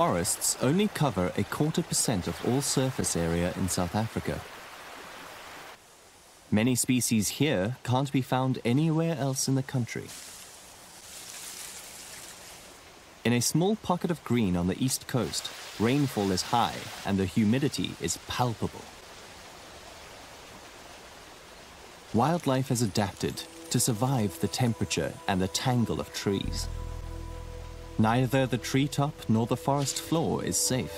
Forests only cover 0.25% of all surface area in South Africa. Many species here can't be found anywhere else in the country. In a small pocket of green on the east coast, rainfall is high and the humidity is palpable. Wildlife has adapted to survive the temperature and the tangle of trees. Neither the treetop nor the forest floor is safe.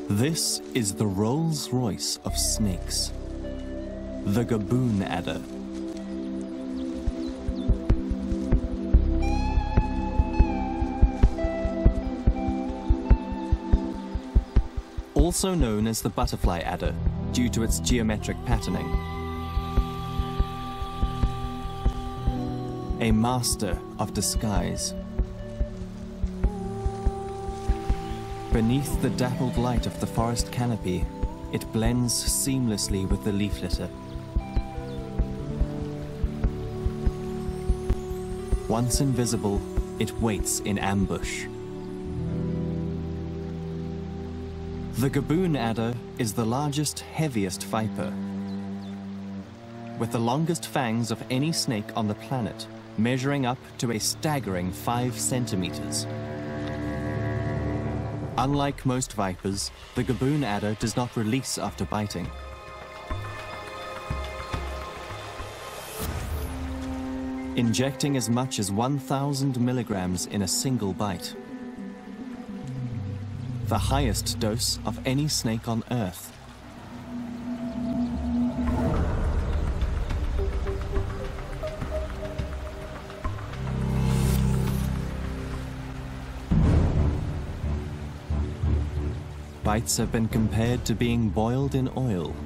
This is the Rolls-Royce of snakes, the gaboon adder. Also known as the butterfly adder, due to its geometric patterning. A master of disguise. Beneath the dappled light of the forest canopy, it blends seamlessly with the leaf litter. Once invisible, it waits in ambush. The gaboon adder is the largest, heaviest viper, with the longest fangs of any snake on the planet, measuring up to a staggering 5 centimeters. Unlike most vipers, the gaboon adder does not release after biting. Injecting as much as 1,000 milligrams in a single bite. The highest dose of any snake on Earth. Bites have been compared to being boiled in oil.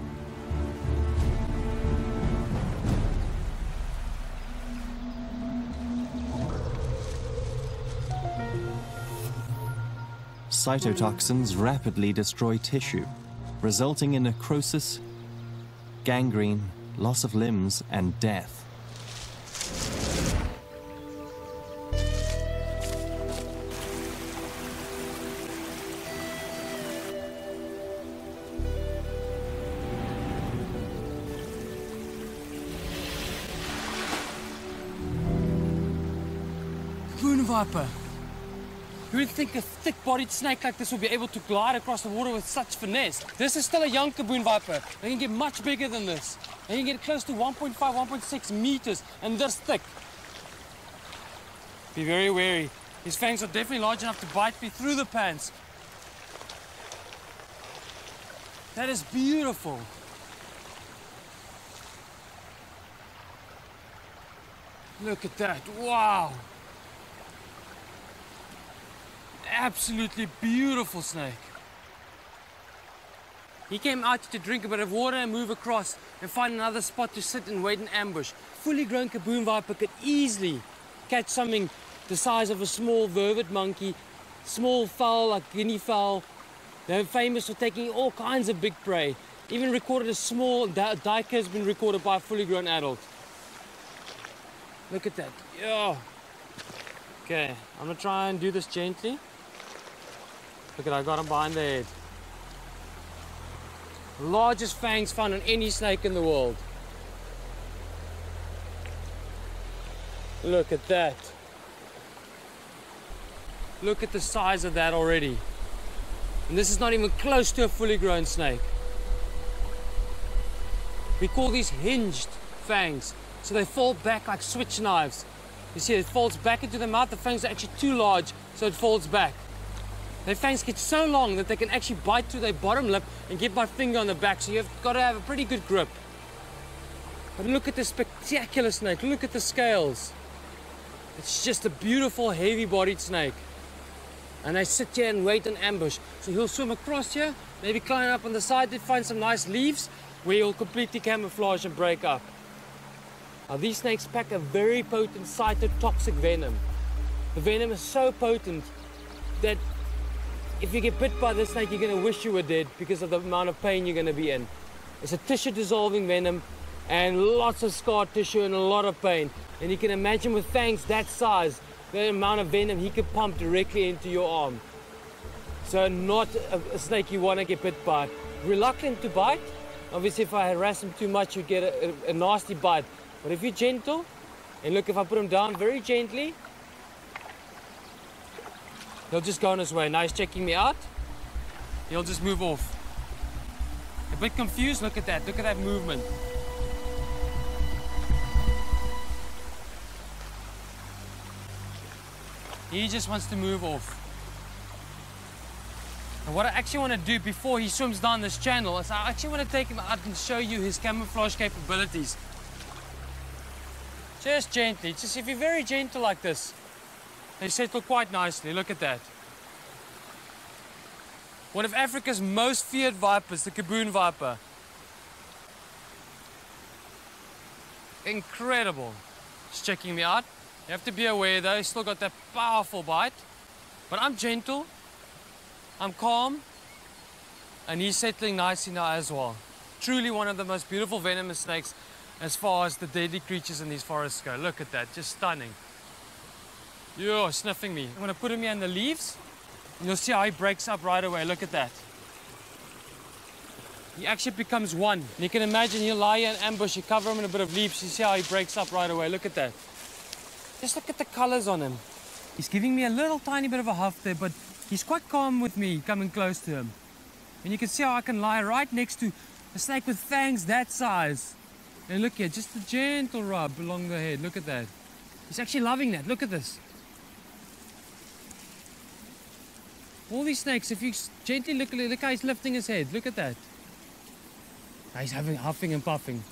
Cytotoxins rapidly destroy tissue, resulting in necrosis, gangrene, loss of limbs, and death. Gaboon viper. Who would think a thick-bodied snake like this will be able to glide across the water with such finesse? This is still a young gaboon viper. They can get much bigger than this. They can get close to 1.5, 1.6 meters and this thick. Be very wary. His fangs are definitely large enough to bite me through the pants. That is beautiful. Look at that. Wow. Absolutely beautiful snake. He came out to drink a bit of water and move across and find another spot to sit and wait in ambush. Fully grown gaboon viper could easily catch something the size of a small vervet monkey, small fowl like guinea fowl. They're famous for taking all kinds of big prey. Even recorded a small duiker has been recorded by a fully grown adult. Look at that. Yeah. Okay, I'm gonna try and do this gently. Look at, I got him behind the head. Largest fangs found on any snake in the world. Look at that. Look at the size of that already. And this is not even close to a fully grown snake. We call these hinged fangs. So they fall back like switch knives. You see, it folds back into the mouth. The fangs are actually too large, so it folds back. Their fangs get so long that they can actually bite through their bottom lip and get my finger on the back, so you've got to have a pretty good grip. But look at this spectacular snake. Look at the scales. It's just a beautiful, heavy-bodied snake. And they sit here and wait in ambush. So he'll swim across here, maybe climb up on the side to find some nice leaves where he'll completely camouflage and break up. Now, these snakes pack a very potent cytotoxic venom. The venom is so potent that if you get bit by this snake, you're going to wish you were dead because of the amount of pain you're going to be in. It's a tissue dissolving venom and lots of scar tissue and a lot of pain. And you can imagine with fangs that size, the amount of venom he could pump directly into your arm. So not a snake you want to get bit by. Reluctant to bite. Obviously if I harass him too much, you get a nasty bite. But if you're gentle, and look, if I put him down very gently, he'll just go on his way. Now he's checking me out. He'll just move off. A bit confused, look at that movement. He just wants to move off. And what I actually want to do before he swims down this channel is I actually want to take him out and show you his camouflage capabilities. Just gently, just if you're very gentle like this, they settle quite nicely, look at that. One of Africa's most feared vipers, the Gaboon viper. Incredible. Just checking me out. You have to be aware though, he's still got that powerful bite. But I'm gentle, I'm calm, and he's settling nicely now as well. Truly one of the most beautiful venomous snakes as far as the deadly creatures in these forests go. Look at that, just stunning. You're sniffing me. I'm going to put him here in the leaves, and you'll see how he breaks up right away. Look at that. He actually becomes one. And you can imagine he'll lie here in ambush, you cover him in a bit of leaves, you see how he breaks up right away. Look at that. Just look at the colors on him. He's giving me a little tiny bit of a huff there, but he's quite calm with me coming close to him. And you can see how I can lie right next to a snake with fangs that size. And look here, just a gentle rub along the head. Look at that. He's actually loving that. Look at this. All these snakes, if you gently look how he's lifting his head. Look at that. Now he's huffing and puffing.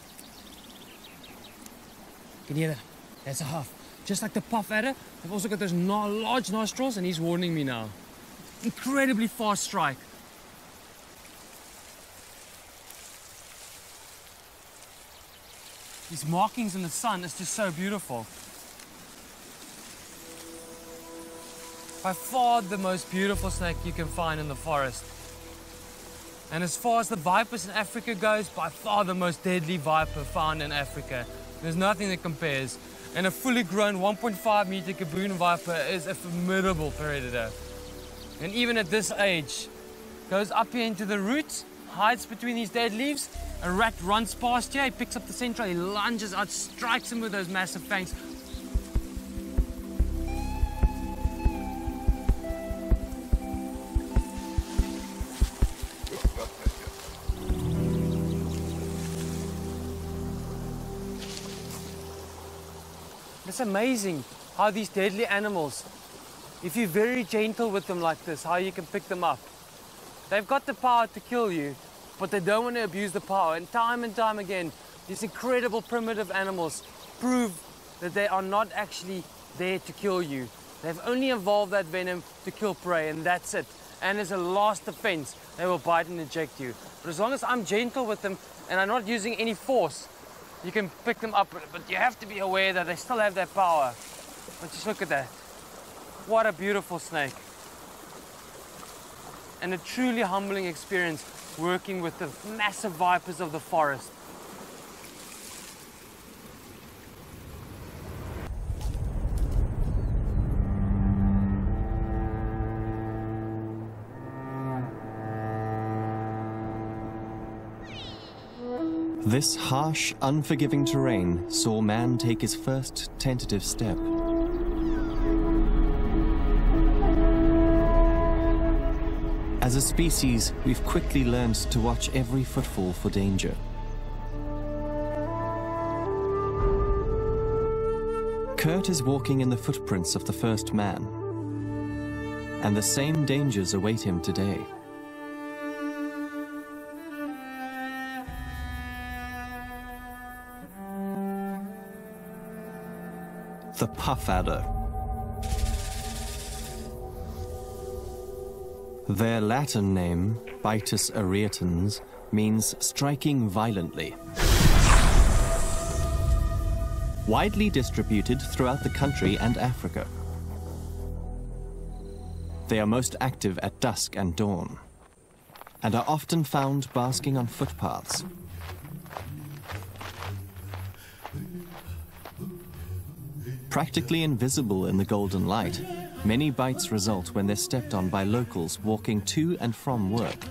Can you hear that? That's a huff. Just like the puff adder, they've also got those large nostrils, and he's warning me now. Incredibly fast strike. These markings in the sun is just so beautiful. By far the most beautiful snake you can find in the forest. And as far as the vipers in Africa goes, by far the most deadly viper found in Africa. There's nothing that compares. And a fully grown 1.5 meter Gaboon viper is a formidable predator. And even at this age, goes up here into the roots, hides between these dead leaves. A rat runs past here, he picks up the central, he lunges out, strikes him with those massive fangs. It's amazing how these deadly animals, if you're very gentle with them like this, how you can pick them up. They've got the power to kill you, but they don't want to abuse the power. And time again, these incredible primitive animals prove that they are not actually there to kill you. They've only evolved that venom to kill prey, and that's it. And as a last defense, they will bite and inject you. But as long as I'm gentle with them and I'm not using any force, you can pick them up, but you have to be aware that they still have that power. But just look at that. What a beautiful snake. And a truly humbling experience working with the massive vipers of the forest. This harsh, unforgiving terrain saw man take his first tentative step. As a species, we've quickly learned to watch every footfall for danger. Kurdt is walking in the footprints of the first man, and the same dangers await him today. The puff adder. Their Latin name, Bitus areatans, means striking violently. Widely distributed throughout the country and Africa. They are most active at dusk and dawn, and are often found basking on footpaths. Practically invisible in the golden light, many bites result when they're stepped on by locals walking to and from work.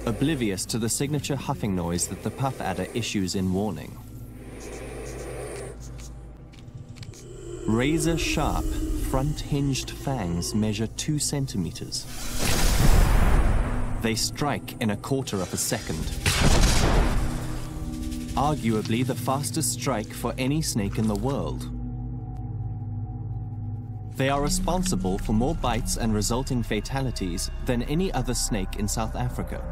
Oblivious to the signature huffing noise that the puff adder issues in warning. Razor-sharp, front-hinged fangs measure 2 centimeters. They strike in a quarter of a second. Arguably the fastest strike for any snake in the world. They are responsible for more bites and resulting fatalities than any other snake in South Africa.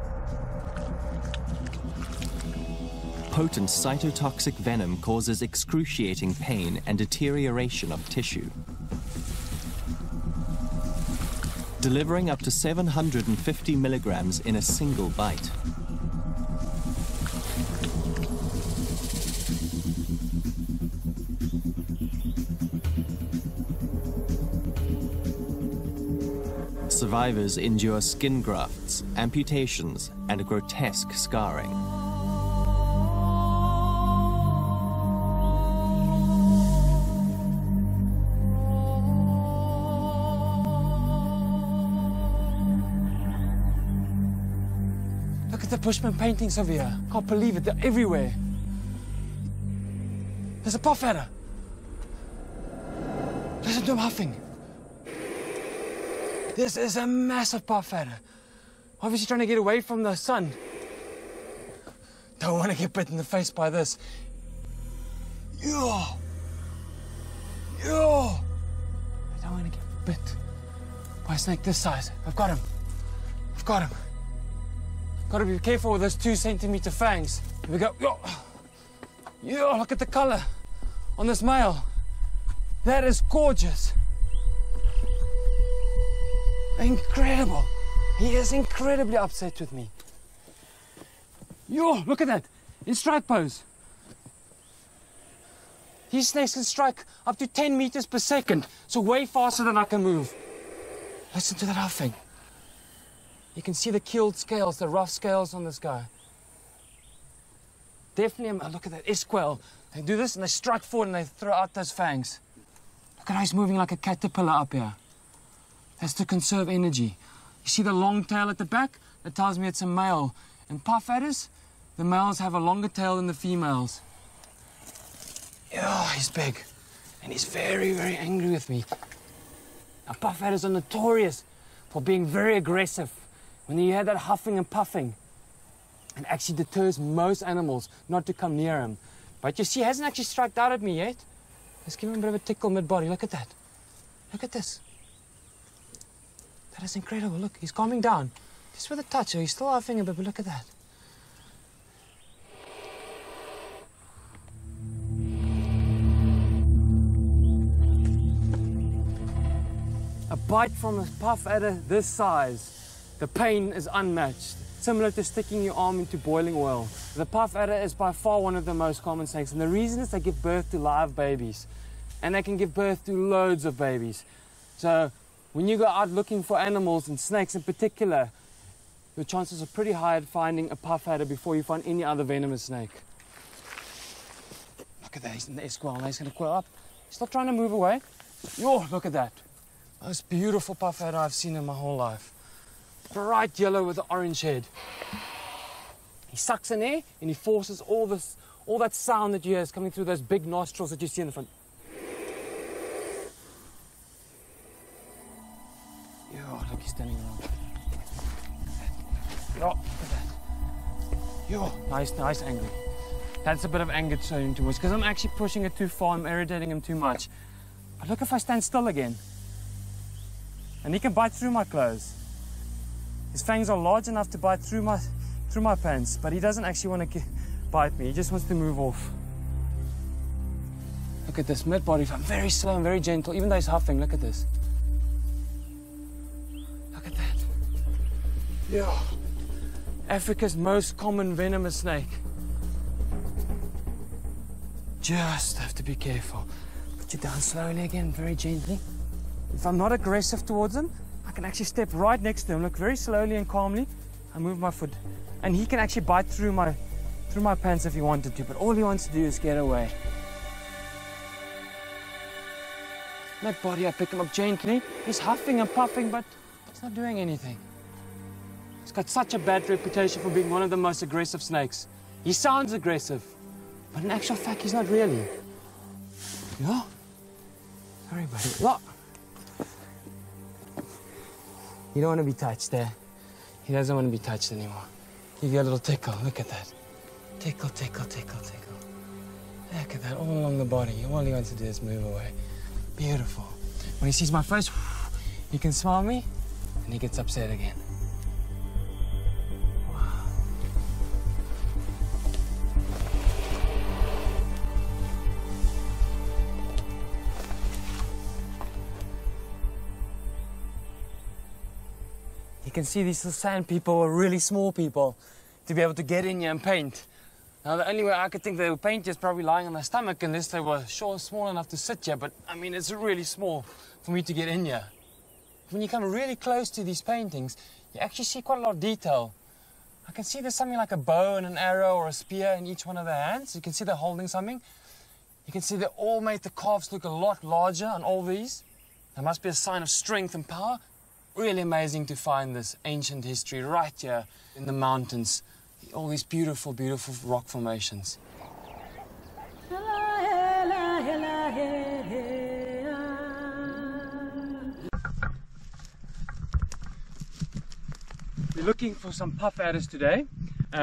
Potent cytotoxic venom causes excruciating pain and deterioration of tissue, delivering up to 750 milligrams in a single bite. Survivors endure skin grafts, amputations, and grotesque scarring. Look at the Bushman paintings over here. Can't believe it, they're everywhere. There's a puff adder. Listen to him huffing. This is a massive puff adder. Obviously trying to get away from the sun. Don't want to get bit in the face by this. Yo! Yo! I don't want to get bit by a snake this size. I've got him. I've got him. Got to be careful with those 2 centimeter fangs. Here we go. Yo! Yo, look at the color on this male. That is gorgeous. Incredible. He is incredibly upset with me. Yo, look at that. In strike pose. These snakes can strike up to 10 meters per second, so way faster than I can move. Listen to that huffing. You can see the keeled scales, the rough scales on this guy. Definitely, look at that esquel. They do this and they strike forward and they throw out those fangs. Look at how he's moving like a caterpillar up here. That's to conserve energy. You see the long tail at the back? That tells me it's a male. And puff adders, the males have a longer tail than the females. Oh, he's big. And he's very, very angry with me. Now, puff adders are notorious for being very aggressive. When you hear that huffing and puffing, it actually deters most animals not to come near him. But you see, he hasn't actually struck out at me yet. Let's give him a bit of a tickle mid-body. Look at that. Look at this. That is incredible. Look, he's calming down. Just with a touch, so he's still huffing a bit, but look at that. A bite from a puff adder this size, the pain is unmatched. Similar to sticking your arm into boiling oil. The puff adder is by far one of the most common snakes, and the reason is they give birth to live babies. And they can give birth to loads of babies. So when you go out looking for animals, and snakes in particular, your chances are pretty high at finding a puff adder before you find any other venomous snake. Look at that, he's in the esquel. Now he's going to coil up. He's not trying to move away. Yo, look at that. Most beautiful puff adder I've seen in my whole life. Bright yellow with an orange head. He sucks in air and he forces all that sound that you hear is coming through those big nostrils that you see in the front. Yo, look, he's turning around. Yo, look at that. Yo, nice angry. That's a bit of anger showing towards, because I'm actually pushing it too far, I'm irritating him too much. But look if I stand still again. And he can bite through my clothes. His fangs are large enough to bite through my pants, but he doesn't actually want to bite me. He just wants to move off. Look at this mid-body. I'm very slow and very gentle, even though he's huffing. Look at this. Look at that. Yeah. Africa's most common venomous snake. Just have to be careful. Put you down slowly again, very gently. if I'm not aggressive towards him, I can actually step right next to him, look very slowly and calmly. I move my foot, and he can actually bite through my pants if he wanted to, but all he wants to do is get away. That body, I pick him up gently. He's huffing and puffing, but he's not doing anything. He's got such a bad reputation for being one of the most aggressive snakes. He sounds aggressive, but in actual fact, he's not really. Yeah? Sorry, buddy. Look. You don't want to be touched there. He doesn't want to be touched anymore. You get a little tickle. Look at that. Tickle, tickle, tickle, tickle. Look at that, all along the body. All he wants to do is move away. Beautiful. When he sees my face, he can smile me, and he gets upset again. Wow. You can see these little sand people are really small people to be able to get in here and paint. Now, the only way I could think they would paint is probably lying on their stomach unless they were small enough to sit here, but I mean, it's really small for me to get in here. When you come really close to these paintings, you actually see quite a lot of detail. I can see there's something like a bow and an arrow or a spear in each one of their hands. You can see they're holding something. You can see they all made the calves look a lot larger on all these. There must be a sign of strength and power. Really amazing to find this ancient history right here in the mountains. All these beautiful, beautiful rock formations. We're looking for some puff adders today.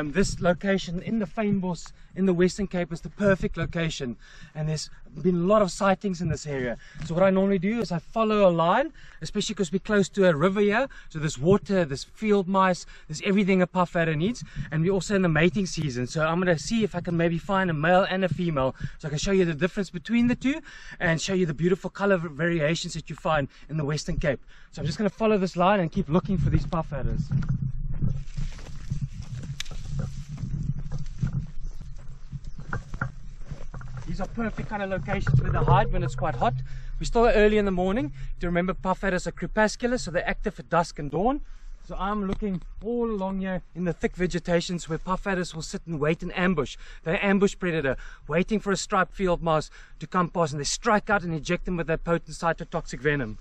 This location in the Fynbos in the Western Cape is the perfect location, and there's been a lot of sightings in this area. So what I normally do is I follow a line, especially because we're close to a river here. So there's water, there's field mice, there's everything a puff adder needs, and we're also in the mating season. So I'm going to see if I can maybe find a male and a female, so I can show you the difference between the two and show you the beautiful color variations that you find in the Western Cape. So I'm just going to follow this line and keep looking for these puff adders. These are perfect kind of locations where they hide when it's quite hot. We're still early in the morning. To remember, puff adders are crepuscular, so they're active at dusk and dawn. So I'm looking all along here in the thick vegetations where puff adders will sit and wait in ambush. They're ambush predator, waiting for a striped field mouse to come past, and they strike out and inject them with their potent cytotoxic venom.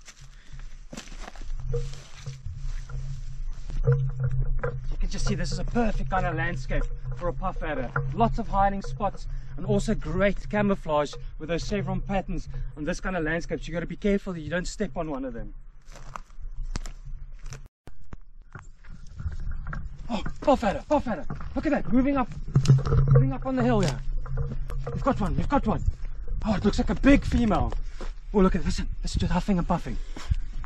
You can just see this is a perfect kind of landscape for a puff adder. Lots of hiding spots, and also great camouflage with those chevron patterns on this kind of landscape. So you got to be careful that you don't step on one of them. Oh, puff adder, puff adder. Look at that, moving up on the hill here. We've got one, we've got one. Oh, it looks like a big female. Oh, look at it, listen to it huffing and puffing.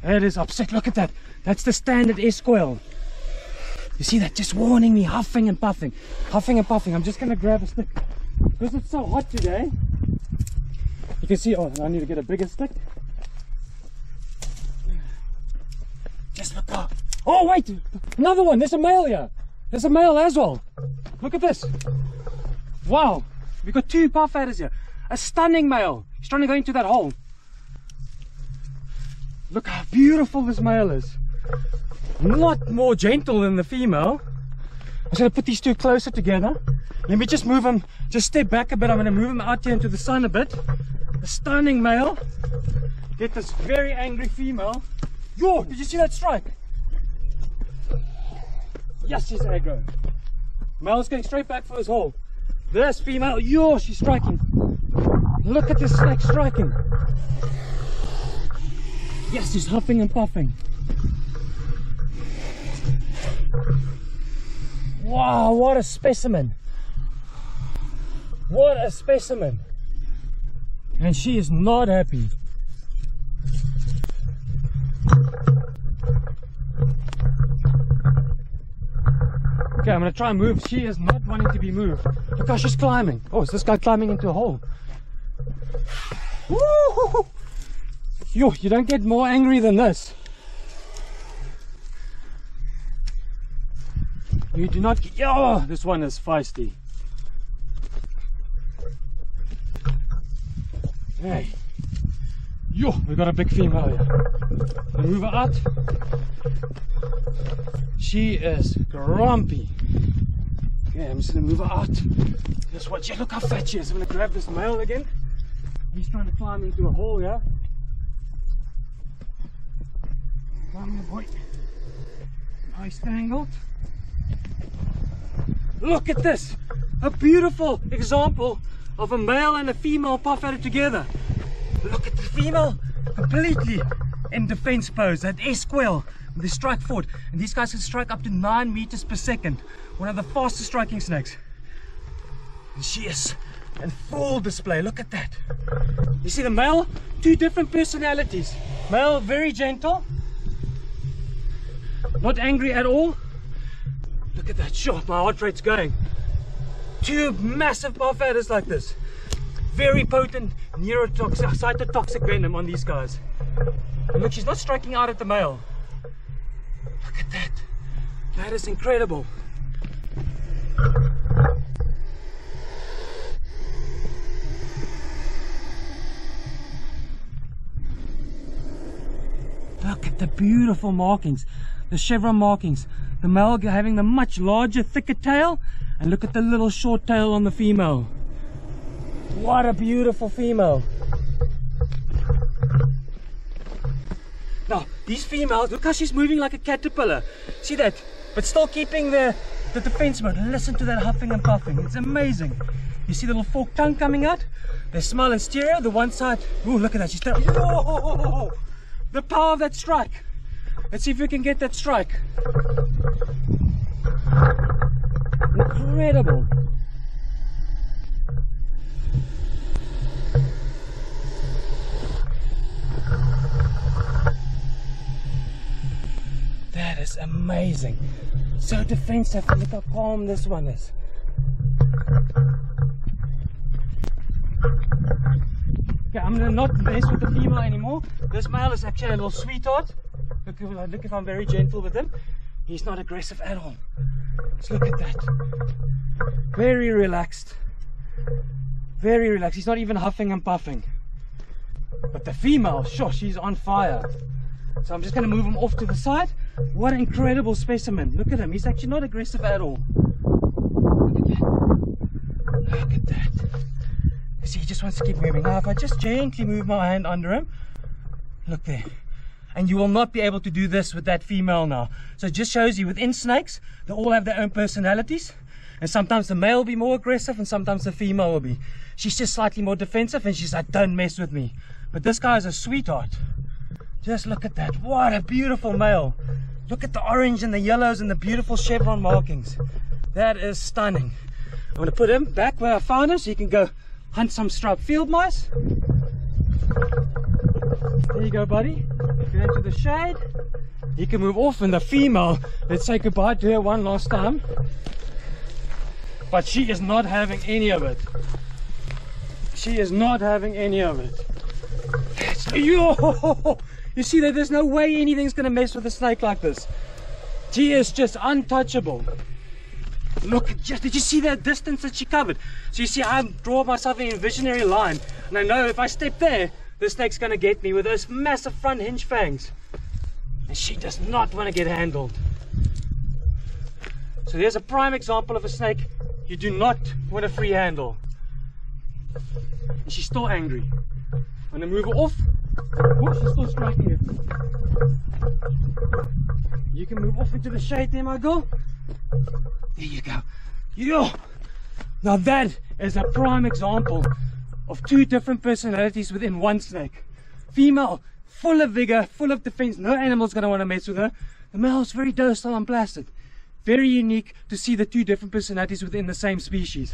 There it is, upset, look at that. That's the standard esquirrel. You see that, just warning me, huffing and puffing. Huffing and puffing. I'm just going to grab a stick. Because it's so hot today, you can see, oh, I need to get a bigger stick. Just look up. Oh, wait, another one. There's a male here. There's a male as well. Look at this. Wow, we've got two puff adders here. A stunning male. He's trying to go into that hole. Look how beautiful this male is. A lot more gentle than the female. I'm just going to put these two closer together. Let me just move them, just step back a bit. I'm going to move them out here into the sun a bit. A stunning male. Get this very angry female. Yo, did you see that strike? Yes, she's aggro. Male's going straight back for his hole. This female, yo, she's striking. Look at this snake striking. Yes, she's huffing and puffing. Wow, what a specimen. What a specimen. And she is not happy. Okay, I'm going to try and move. She is not wanting to be moved. Look how she's climbing. Oh, is this guy climbing into a hole? Woo! Yo, you don't get more angry than this. You do not get... Oh, this one is feisty. Hey. Yo, we got a big female here. We'll move her out. She is grumpy. Okay, I'm just gonna move her out. Just watch. Yeah, look how fat she is. I'm gonna grab this male again. He's trying to climb into a hole here. Come here, boy. Nice tangled. Look at this! A beautiful example of a male and a female puff adder together. Look at the female, completely in defense pose, that S-quail, they strike forward, and these guys can strike up to 9 meters per second. One of the fastest striking snakes. And she is in full display. Look at that. You see the male, 2 different personalities. Male, very gentle, not angry at all. Look at that. Sure, my heart rate's going. 2 massive puff adders like this. Very potent neurotoxic, cytotoxic venom on these guys. And look, she's not striking out at the male. Look at that. That is incredible. Look at the beautiful markings, the chevron markings. The male having the much larger, thicker tail, and look at the little short tail on the female. What a beautiful female. Now, these females, look how she's moving like a caterpillar. See that? But still keeping the defense mode. Listen to that huffing and puffing. It's amazing. You see the little forked tongue coming out? They smile in stereo. The one side, ooh, look at that. She's terrible. Oh, the power of that strike. Let's see if we can get that strike. Incredible. That is amazing. So defensive, and look how calm this one is. Okay, I'm gonna not mess with the female anymore. This male is actually a little sweetheart. Look if I'm very gentle with him. He's not aggressive at all. Just look at that. Very relaxed. Very relaxed. He's not even huffing and puffing. But the female, sure, she's on fire. So I'm just going to move him off to the side. What an incredible specimen. Look at him. He's actually not aggressive at all. Look at that. Look at that. See, he just wants to keep moving. Now, if I just gently move my hand under him, look there. And you will not be able to do this with that female now. So it just shows you within snakes, they all have their own personalities. And sometimes the male will be more aggressive and sometimes the female will be. She's just slightly more defensive and she's like, don't mess with me. But this guy is a sweetheart. Just look at that. What a beautiful male. Look at the orange and the yellows and the beautiful chevron markings. That is stunning. I'm going to put him back where I found him so he can go hunt some striped field mice. There you go, buddy. Go into the shade. You can move off, and the female, let's say goodbye to her one last time. But she is not having any of it. She is not having any of it. You see that there's no way anything's going to mess with a snake like this. She is just untouchable. Look, did you see that distance that she covered? So you see, I draw myself a visionary line, and I know if I step there, the snake's going to get me with those massive front hinge fangs. And she does not want to get handled. So there's a prime example of a snake you do not want to free handle. And she's still angry. I'm going to move her off. Oh, she's still striking it. You can move off into the shade there, my girl. There you go. Yo! Now that is a prime example of 2 different personalities within one snake. Female, full of vigor, full of defense. No animal's going to want to mess with her. The male is very docile and placid. Very unique to see the 2 different personalities within the same species.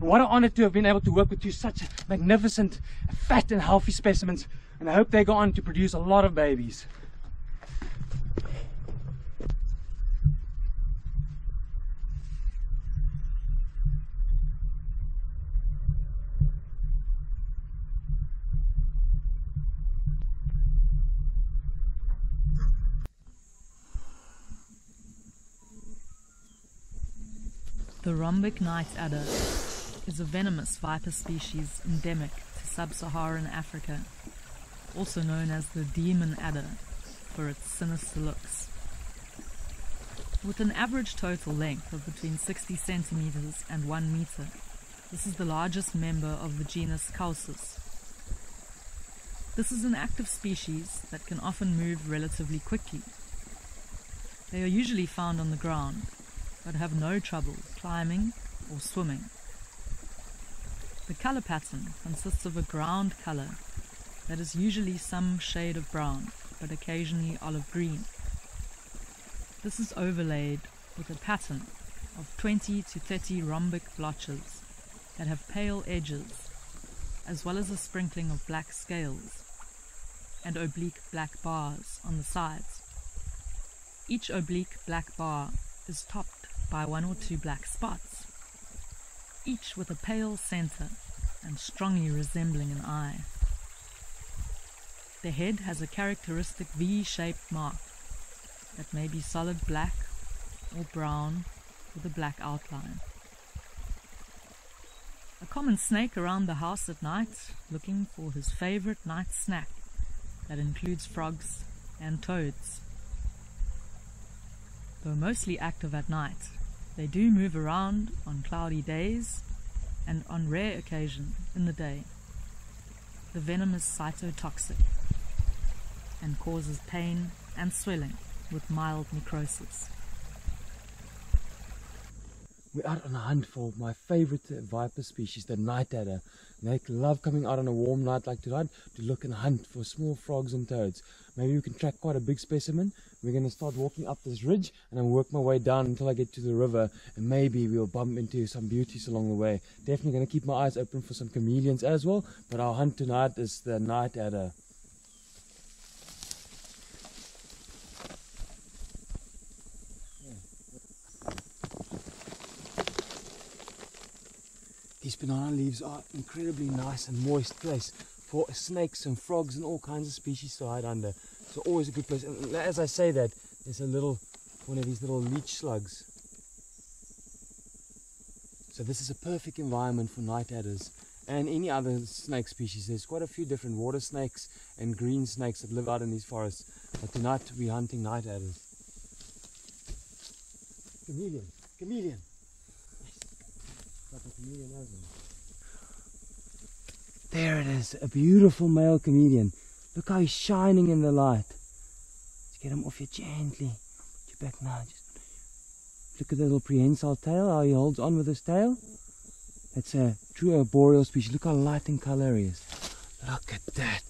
And what an honor to have been able to work with 2 such magnificent, fat and healthy specimens. And I hope they go on to produce a lot of babies. The rhombic night adder is a venomous viper species endemic to sub-Saharan Africa. also known as the demon adder for its sinister looks. With an average total length of between 60 centimeters and 1 meter, this is the largest member of the genus Causus. This is an active species that can often move relatively quickly. They are usually found on the ground, but have no trouble climbing or swimming. The color pattern consists of a ground color that is usually some shade of brown, but occasionally olive green. This is overlaid with a pattern of 20 to 30 rhombic blotches that have pale edges, as well as a sprinkling of black scales and oblique black bars on the sides. Each oblique black bar is topped by 1 or 2 black spots, each with a pale center and strongly resembling an eye. The head has a characteristic V-shaped mark that may be solid black or brown with a black outline. A common snake around the house at night, looking for his favorite night snack that includes frogs and toads. Though mostly active at night, they do move around on cloudy days and on rare occasion in the day. The venom is cytotoxic and causes pain and swelling with mild necrosis. We're out on a hunt for my favorite viper species, the night adder. They love coming out on a warm night like tonight to look and hunt for small frogs and toads. Maybe we can track quite a big specimen. We're going to start walking up this ridge and I'll work my way down until I get to the river, and maybe we'll bump into some beauties along the way. Definitely going to keep my eyes open for some chameleons as well, but our hunt tonight is the night adder. These banana leaves are incredibly nice and moist place for snakes and frogs and all kinds of species to hide under. So always a good place. And as I say that, there's one of these little leech slugs. So this is a perfect environment for night adders and any other snake species. There's quite a few different water snakes and green snakes that live out in these forests. But tonight we're hunting night adders. Chameleon, chameleon. There it is, a beautiful male chameleon. Look how he's shining in the light. Let's get him off here gently. Put your back now. Just look at the little prehensile tail, how he holds on with his tail. That's a true arboreal species. Look how light in color he is. Look at that.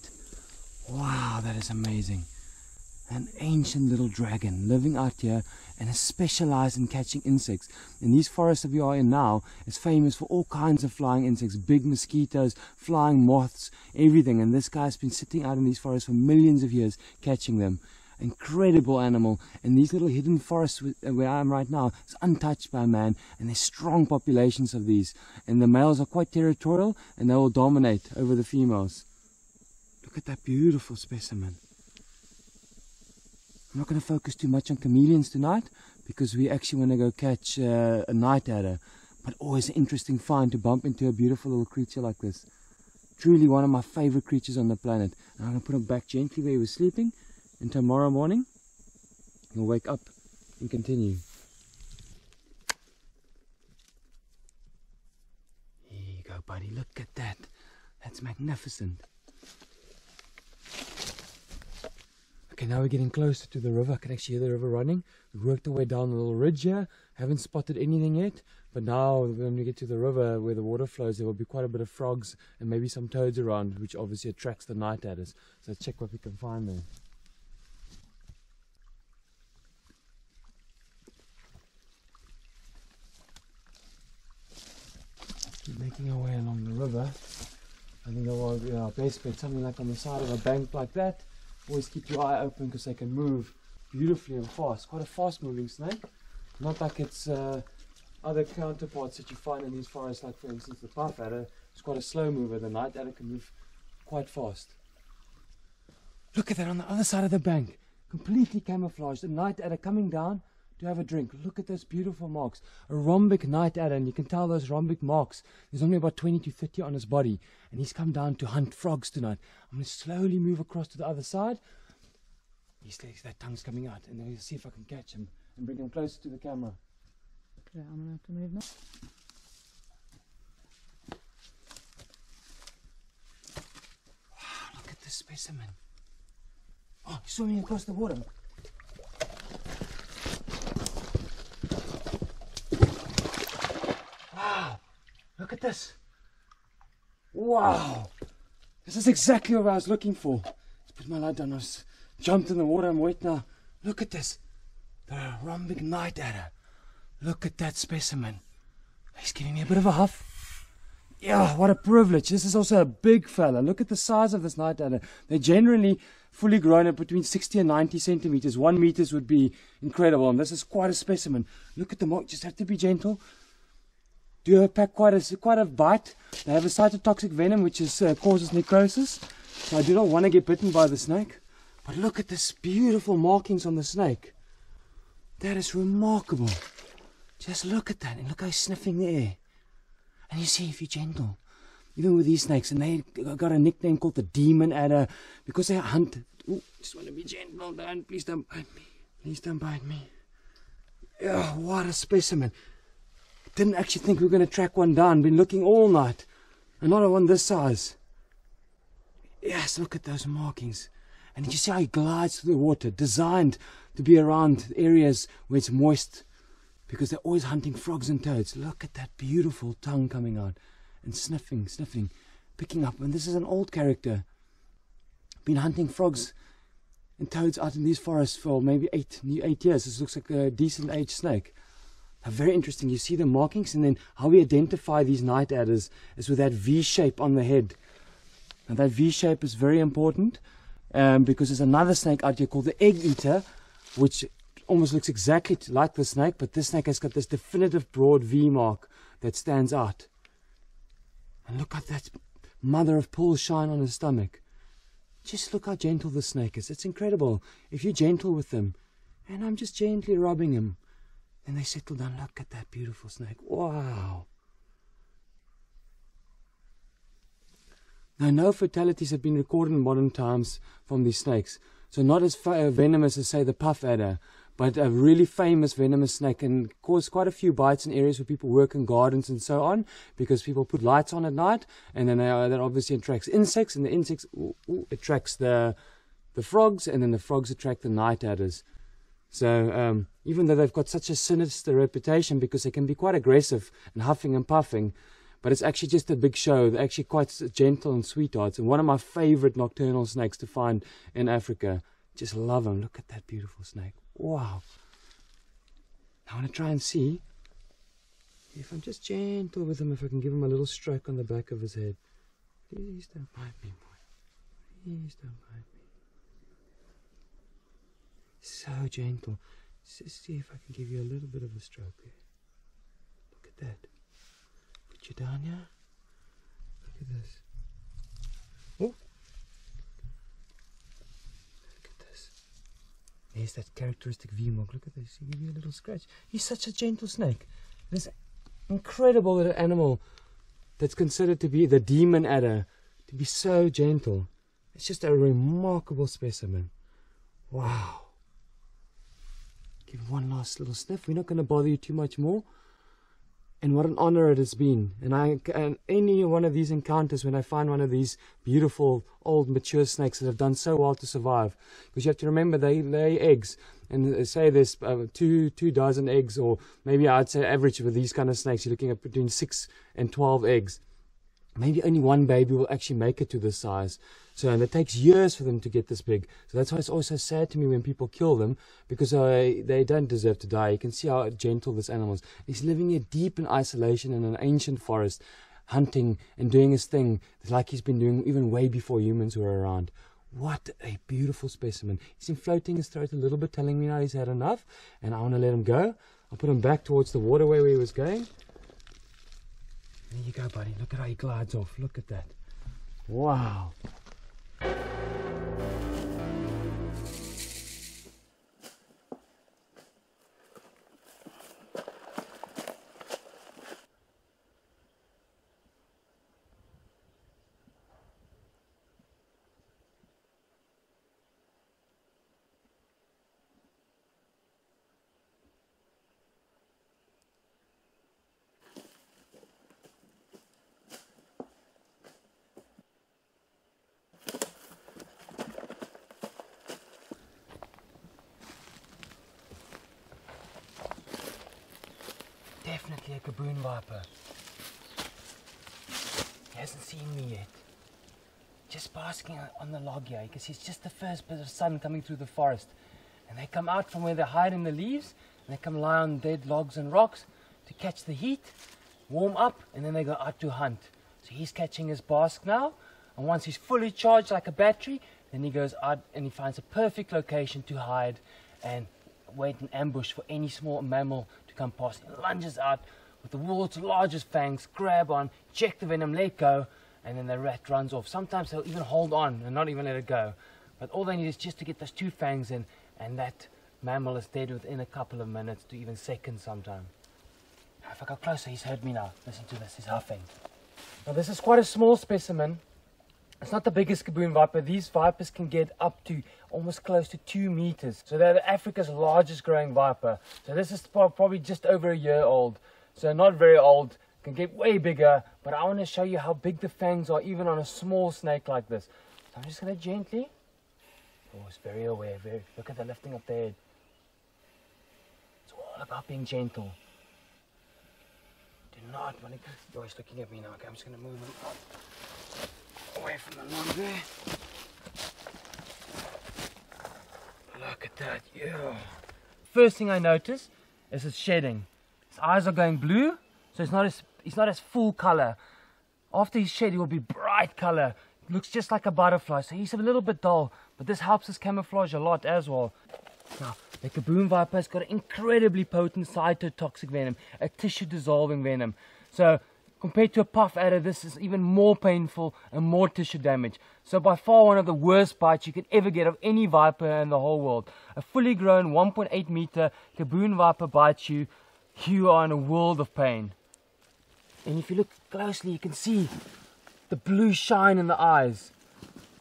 Wow, that is amazing. An ancient little dragon living out here and is specialized in catching insects. And these forests that we are in now is famous for all kinds of flying insects, big mosquitoes, flying moths, everything. And this guy's been sitting out in these forests for millions of years catching them. Incredible animal. And these little hidden forests where I am right now is untouched by man, and there's strong populations of these. And the males are quite territorial and they will dominate over the females. Look at that beautiful specimen. I'm not going to focus too much on chameleons tonight because we actually want to go catch a night adder. But always an interesting find to bump into a beautiful little creature like this. Truly one of my favorite creatures on the planet. And I'm going to put him back gently where he was sleeping. And tomorrow morning he'll wake up and continue. Here you go, buddy. Look at that. That's magnificent. Okay, now we're getting closer to the river. I can actually hear the river running. We've worked our way down a little ridge here. Haven't spotted anything yet. But now when we get to the river where the water flows, there will be quite a bit of frogs and maybe some toads around, which obviously attracts the night adders. So let's check what we can find there. Keep making our way along the river. I think will be our best bet, something like on the side of a bank like that. Always keep your eye open because they can move beautifully and fast. Quite a fast moving snake. Not like its other counterparts that you find in these forests, like for instance the puff adder. It's quite a slow mover. The night adder can move quite fast. Look at that on the other side of the bank. Completely camouflaged. The night adder coming down to have a drink. Look at those beautiful marks. A rhombic night adder, and you can tell those rhombic marks. There's only about 20 to 30 on his body, and he's come down to hunt frogs tonight. I'm going to slowly move across to the other side. That tongue's coming out, and then we'll see if I can catch him and bring him closer to the camera. Okay, I'm going to have to move now. Wow, look at this specimen. Oh, he's swimming across the water. Wow, look at this. Wow, this is exactly what I was looking for. Let's put my light down. I was jumped in the water. I'm wet now. Look at this. The rhombic night adder. Look at that specimen. He's giving me a bit of a huff. Yeah, what a privilege. This is also a big fella. Look at the size of this night adder. They're generally fully grown at between 60 and 90 centimeters. 1 meter would be incredible. And this is quite a specimen. Look at the mark. Just have to be gentle. Do pack quite a bite. They have a cytotoxic venom which causes necrosis. So I do not want to get bitten by the snake. But look at this beautiful markings on the snake. That is remarkable. Just look at that, and look how he's sniffing the air. And you see, if you're gentle, even with these snakes, and they got a nickname called the demon adder, because they hunt. Ooh, just want to be gentle, please don't bite me. Please don't bite me. Oh, what a specimen. Didn't actually think we were going to track one down. Been looking all night, and not a one this size. Yes, look at those markings. And did you see how he glides through the water, designed to be around areas where it's moist, because they're always hunting frogs and toads. Look at that beautiful tongue coming out and sniffing, picking up. And this is an old character. Been hunting frogs and toads out in these forests for maybe 8 years. This looks like a decent aged snake. Very interesting. You see the markings, and then how we identify these night adders is with that V shape on the head. Now that V shape is very important. Because there's another snake out here called the egg eater, which almost looks exactly like the snake, but this snake has got this definitive broad V mark that stands out. And look at that mother of pearl shine on his stomach. Just look how gentle the snake is. It's incredible. If you're gentle with them, and I'm just gently rubbing him, and they settle down. Look at that beautiful snake. Wow. Now, no fatalities have been recorded in modern times from these snakes. So not as venomous as, say, the puff adder, but a really famous venomous snake, and cause quite a few bites in areas where people work in gardens and so on, because people put lights on at night, and then that obviously attracts insects, and the insects attracts the frogs, and then the frogs attract the night adders. So even though they've got such a sinister reputation, because they can be quite aggressive and huffing and puffing, but it's actually just a big show. They're actually quite gentle and sweethearts, and one of my favorite nocturnal snakes to find in Africa. Just love them. Look at that beautiful snake. Wow. I want to try and see if I'm just gentle with him, if I can give him a little stroke on the back of his head. Please don't bite me, boy. Please don't bite me. So gentle. Just see if I can give you a little bit of a stroke here. Look at that. Put you down here. Look at this. Oh. Look at this. There's that characteristic V-mark. Look at this. He give you a little scratch. He's such a gentle snake. This incredible little animal that's considered to be the demon adder, to be so gentle. It's just a remarkable specimen. Wow. Give one last little sniff. We're not going to bother you too much more. And what an honor it has been. And any one of these encounters, when I find one of these beautiful old mature snakes that have done so well to survive, because you have to remember they lay eggs, and say there's 2 dozen eggs, or maybe I'd say average with these kind of snakes, you're looking at between 6 and 12 eggs. Maybe only one baby will actually make it to this size. So, and it takes years for them to get this big. So that's why it's always so sad to me when people kill them, because they don't deserve to die. You can see how gentle this animal is. He's living here deep in isolation in an ancient forest, hunting and doing his thing like he's been doing even way before humans were around. What a beautiful specimen. He's been floating his throat a little bit, telling me now he's had enough, and I want to let him go. I'll put him back towards the waterway where he was going. There you go, buddy. Look at how he glides off. Look at that. Wow. definitely a gaboon viper. He hasn't seen me yet. Just basking on the log here. You can see it's just the first bit of sun coming through the forest. And they come out from where they hide in the leaves, and they come lie on dead logs and rocks to catch the heat, warm up, and then they go out to hunt. So he's catching his bask now, and once he's fully charged like a battery, then he goes out and he finds a perfect location to hide and wait in ambush for any small mammal to come past. He lunges out with the world's largest fangs, grab on, check the venom, let go, and then the rat runs off. Sometimes they'll even hold on and not even let it go. But all they need is just to get those 2 fangs in, and that mammal is dead within a couple of minutes to even seconds sometimes. If I go closer, he's heard me now. Listen to this, he's huffing. Now this is quite a small specimen. It's not the biggest gaboon viper. These vipers can get up to almost close to 2 meters. So they're Africa's largest growing viper. So this is probably just over a year old. So not very old, can get way bigger. But I want to show you how big the fangs are even on a small snake like this. So I'm just going to gently. Oh, it's very aware. Look at the lifting of the head. It's all about being gentle. Do not want to. Oh, he's looking at me now. Okay, I'm just going to move him up. Away from the log there. Look at that, yeah. First thing I notice is his shedding. His eyes are going blue, so he's not as full color. After he's shed, he will be bright color. Looks just like a butterfly, so he's a little bit dull, but this helps his camouflage a lot as well. Now, the gaboon viper has got an incredibly potent cytotoxic venom, a tissue dissolving venom. So compared to a puff adder, this is even more painful and more tissue damage. So by far one of the worst bites you could ever get of any viper in the whole world. A fully grown 1.8 meter gaboon viper bites you, you are in a world of pain. And if you look closely, you can see the blue shine in the eyes.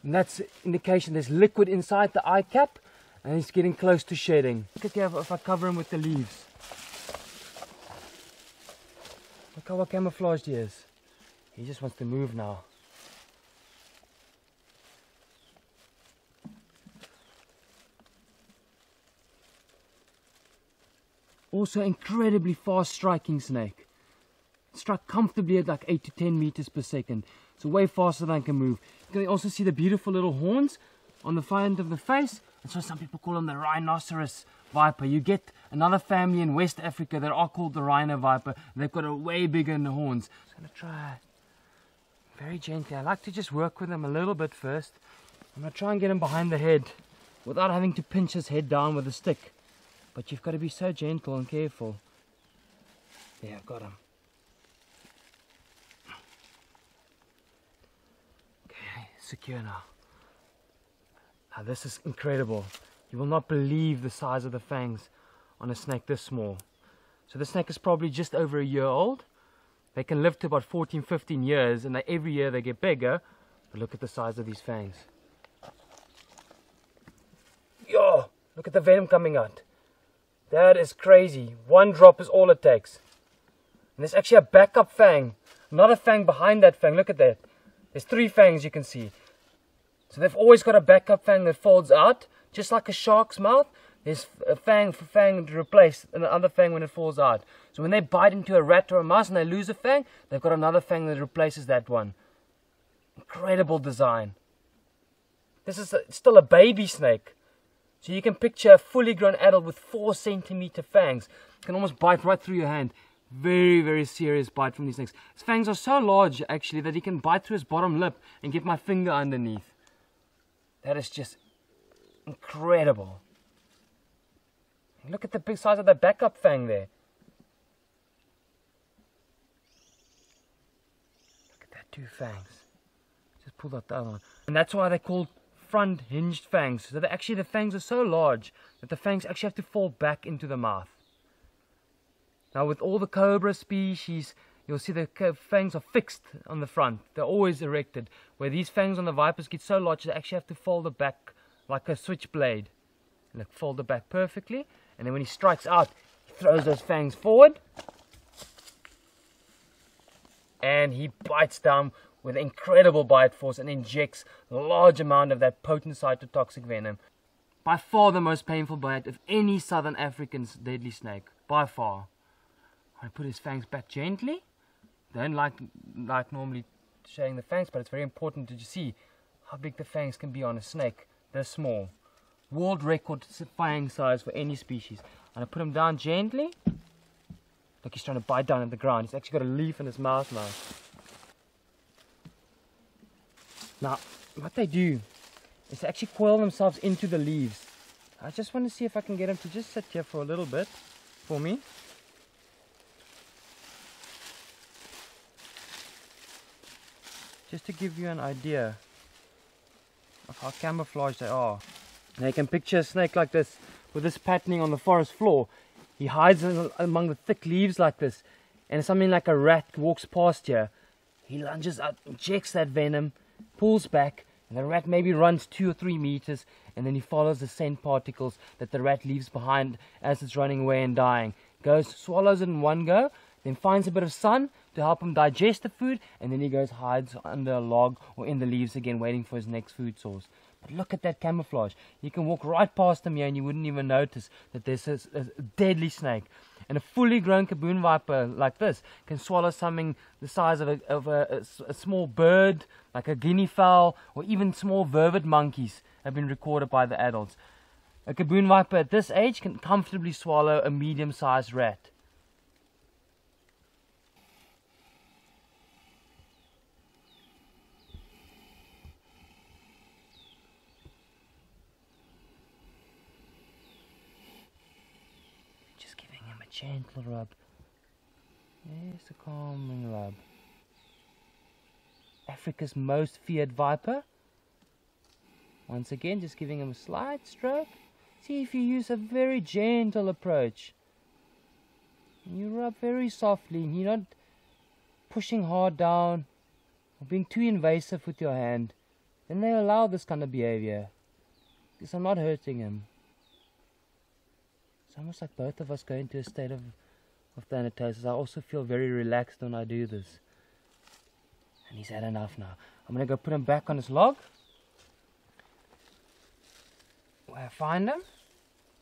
And that's an indication there's liquid inside the eye cap, and he's getting close to shedding. Look at here if I cover him with the leaves. Look how camouflaged he is. He just wants to move now. Also incredibly fast striking snake. Struck comfortably at like 8 to 10 meters per second. So way faster than I can move. You can also see the beautiful little horns on the front of the face. That's why some people call them the rhinoceros viper. You get another family in West Africa that are called the rhino viper. They've got a way bigger horns. I'm just going to try very gently. I like to just work with them a little bit first. I'm going to try and get him behind the head without having to pinch his head down with a stick. But you've got to be so gentle and careful. There, I've got him. Okay, secure now. Now this is incredible. You will not believe the size of the fangs on a snake this small. So the snake is probably just over a year old. They can live to about 14, 15 years, and every year they get bigger. But look at the size of these fangs. Yo, look at the venom coming out. That is crazy. One drop is all it takes. And there's actually a backup fang. Another fang behind that fang. Look at that. There's 3 fangs you can see. So they've always got a backup fang that folds out. Just like a shark's mouth. There's a fang for fang to replace another fang when it falls out. So when they bite into a rat or a mouse and they lose a fang, they've got another fang that replaces that one. Incredible design. This is still a baby snake. So you can picture a fully grown adult with 4 centimeter fangs. It can almost bite right through your hand. Very, very serious bite from these snakes. His fangs are so large actually that he can bite through his bottom lip and get my finger underneath. That is just incredible. Look at the big size of that backup fang there. Look at that 2 fangs. Just pull that down. And that's why they're called front hinged fangs. So that actually the fangs are so large that the fangs actually have to fall back into the mouth. Now with all the cobra species, you'll see the fangs are fixed on the front. They're always erected. Where these fangs on the vipers get so large, they actually have to fold it back like a switchblade. Look, fold it back perfectly. And then when he strikes out, he throws those fangs forward. And he bites down with incredible bite force and injects a large amount of that potent cytotoxic venom. By far the most painful bite of any southern African's deadly snake. By far. I put his fangs back gently. Don't like normally showing the fangs, but it's very important to see how big the fangs can be on a snake this small. World record fang size for any species. And I put him down gently. Look, he's trying to bite down at the ground. He's actually got a leaf in his mouth now. Now, what they do is they actually coil themselves into the leaves. I just want to see if I can get him to just sit here for a little bit for me. Just to give you an idea of how camouflaged they are. Now you can picture a snake like this with this patterning on the forest floor. He hides among the thick leaves like this, and something like a rat walks past here. He lunges out, injects that venom, pulls back, and the rat maybe runs 2 or 3 meters, and then he follows the scent particles that the rat leaves behind as it's running away and dying. Goes, swallows it in one go, then finds a bit of sun to help him digest the food, and then he goes, hides under a log or in the leaves again, waiting for his next food source. But look at that camouflage. You can walk right past him here and you wouldn't even notice that there's a deadly snake. And a fully grown Gaboon viper like this can swallow something the size of a small bird, like a guinea fowl, or even small vervet monkeys have been recorded by the adults. A Gaboon viper at this age can comfortably swallow a medium-sized rat. Gentle rub. Yes, a calming rub. Africa's most feared viper. Once again, just giving him a slight stroke. See if you use a very gentle approach. You rub very softly. You're not pushing hard down or being too invasive with your hand. Then they allow this kind of behavior. Because I'm not hurting him. It's almost like both of us go into a state of thanatosis. I also feel very relaxed when I do this. And he's had enough now. I'm going to go put him back on his log, where I find him,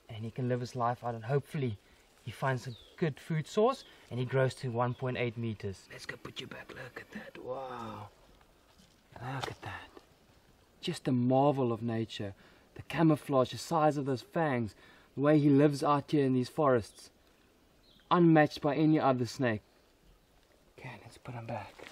and he can live his life out, and hopefully he finds a good food source and he grows to 1.8 meters. Let's go put you back. Look at that. Wow. Look at that. Just a marvel of nature. The camouflage, the size of those fangs, the way he lives out here in these forests, unmatched by any other snake. Okay, let's put him back.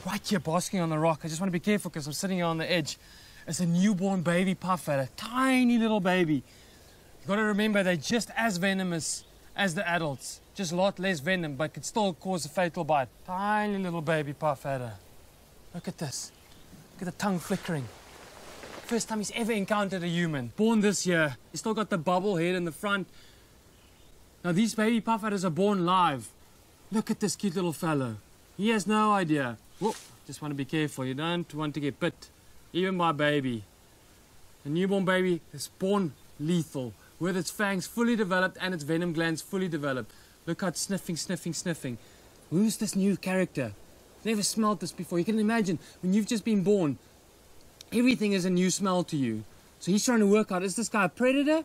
Right here basking on the rock. I just want to be careful because I'm sitting here on the edge. It's a newborn baby puff adder, tiny little baby. You've got to remember they're just as venomous as the adults, just a lot less venom, but could still cause a fatal bite. Tiny little baby puff adder. Look at this. Look at the tongue flickering. First time he's ever encountered a human. Born this year. He's still got the bubble head in the front. Now these baby puff adders are born live. Look at this cute little fellow. He has no idea. Whoa, just want to be careful. You don't want to get bit, even by a baby. A newborn baby is born lethal, with its fangs fully developed and its venom glands fully developed. Look how it's sniffing, sniffing, sniffing. Who's this new character? Never smelled this before. You can imagine, when you've just been born, everything is a new smell to you. So he's trying to work out, is this guy a predator?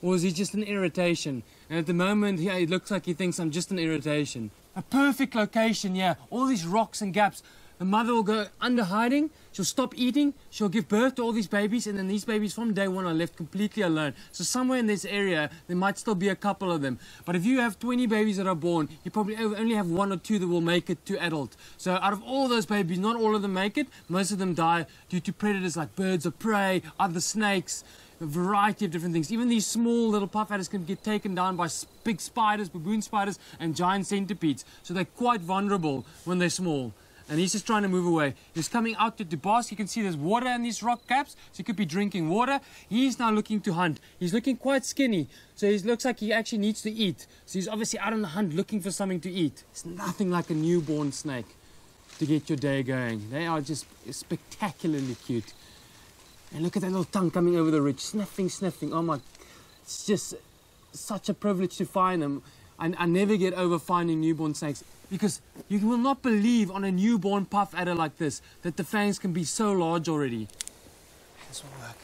Or is he just an irritation? And at the moment, yeah, it looks like he thinks I'm just an irritation. A perfect location, yeah. All these rocks and gaps. The mother will go under hiding. She'll stop eating. She'll give birth to all these babies. And then these babies from day one are left completely alone. So somewhere in this area, there might still be a couple of them. But if you have 20 babies that are born, you probably only have 1 or 2 that will make it to adult. So out of all those babies, not all of them make it. Most of them die due to predators like birds of prey, other snakes, a variety of different things. Even these small little puff adders can get taken down by big spiders, baboon spiders, and giant centipedes. So they're quite vulnerable when they're small. And he's just trying to move away. He's coming out to bask. You can see there's water in these rock caps, so he could be drinking water. He's now looking to hunt. He's looking quite skinny, so he looks like he actually needs to eat. So he's obviously out on the hunt looking for something to eat. It's nothing like a newborn snake to get your day going. They are just spectacularly cute. And look at that little tongue coming over the ridge, sniffing, sniffing. Oh my, it's just such a privilege to find them. I never get over finding newborn snakes, because you will not believe on a newborn puff adder like this that the fangs can be so large already. This will work.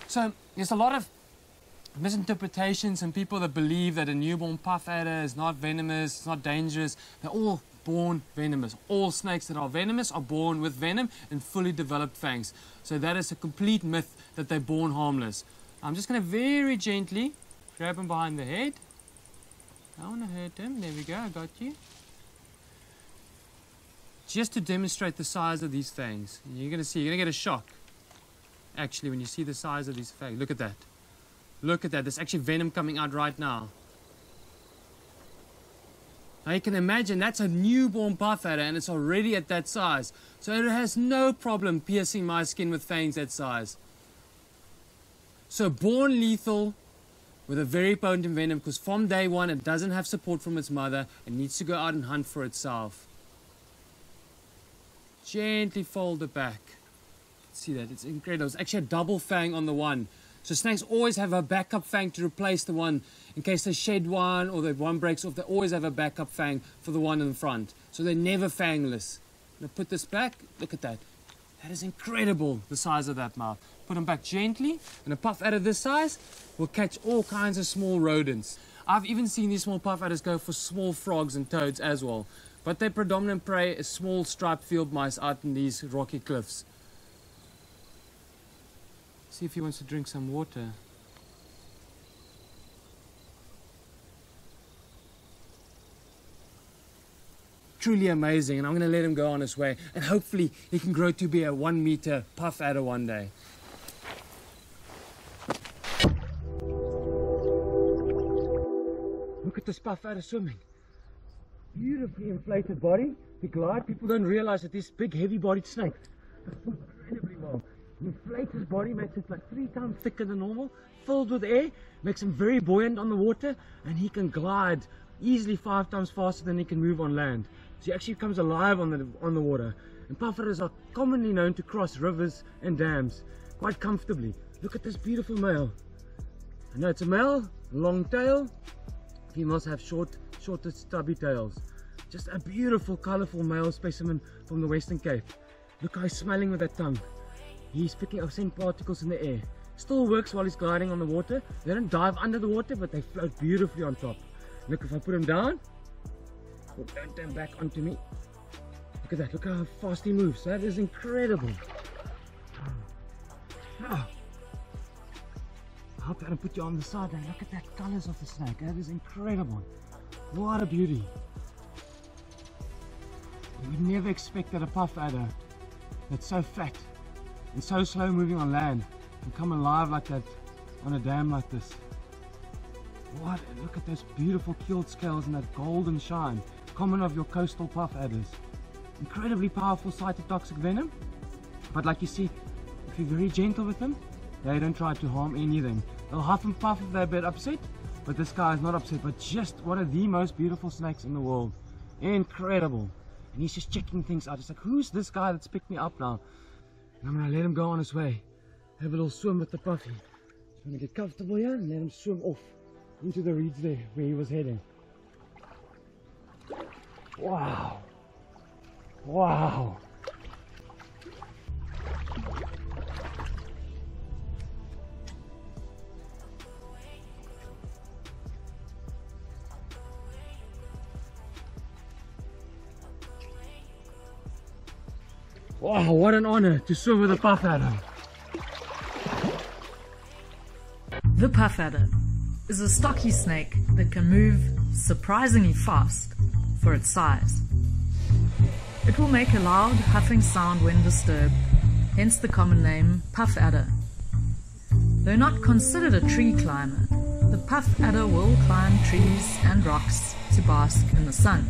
So there's a lot of misinterpretations and people that believe that a newborn puff adder is not venomous, it's not dangerous. They're all born venomous. All snakes that are venomous are born with venom and fully developed fangs. So that is a complete myth that they're born harmless. I'm just going to very gently grab him behind the head. I don't want to hurt him. There we go, I got you. Just to demonstrate the size of these fangs. You're going to get a shock. Actually, when you see the size of these fangs, look at that. Look at that, there's actually venom coming out right now. Now you can imagine that's a newborn puff adder and it's already at that size. So it has no problem piercing my skin with fangs that size. So born lethal with a very potent venom, because from day one it doesn't have support from its mother and needs to go out and hunt for itself. Gently fold it back. See that? It's incredible. It's actually a double fang on the one. So snakes always have a backup fang to replace the one in case they shed one or the one breaks off. They always have a backup fang for the one in the front. So they're never fangless. Now put this back. Look at that. That is incredible, the size of that mouth. Put them back gently, and a puff adder this size will catch all kinds of small rodents. I've even seen these small puff adders go for small frogs and toads as well. But their predominant prey is small striped field mice out in these rocky cliffs. See if he wants to drink some water. Truly amazing, and I'm going to let him go on his way, and hopefully he can grow to be a 1 meter puff adder one day. Look at this puff adder swimming. Beautifully inflated body, the glide. People don't realize that this big heavy bodied snake performs incredibly well. Inflates his body, makes it like 3 times thicker than normal, filled with air, makes him very buoyant on the water, and he can glide easily 5 times faster than he can move on land. So he actually becomes alive on the water. And puff adders are commonly known to cross rivers and dams quite comfortably. Look at this beautiful male. I know it's a male, long tail. Females have shorter stubby tails. Just a beautiful, colorful male specimen from the Western Cape. Look how he's smiling with that tongue. He's picking up scent particles in the air. Still works while he's gliding on the water. They don't dive under the water, but they float beautifully on top. Look, if I put him down, oh, don't turn back onto me. Look at that, look how fast he moves. That is incredible. Oh. I hope I can put you on the side now. Look at that colors of the snake. That is incredible. What a beauty. You would never expect that a puff adder that's so fat and so slow moving on land and come alive like that on a dam like this. What? Look at those beautiful keeled scales and that golden shine, common of your coastal puff adders. Incredibly powerful cytotoxic venom, but like you see, if you're very gentle with them, they don't try to harm anything. They'll huff and puff if they're a bit upset, but this guy is not upset. But just one of the most beautiful snakes in the world. Incredible. And he's just checking things out. It's like, who's this guy that's picked me up now? And I'm going to let him go on his way. Have a little swim with the puffy. I'm going to get comfortable here and let him swim off into the reeds there where he was heading. Wow. Wow. Wow, what an honor to swim with a puff adder. The puff adder is a stocky snake that can move surprisingly fast for its size. It will make a loud huffing sound when disturbed, hence the common name puff adder. Though not considered a tree climber, the puff adder will climb trees and rocks to bask in the sun.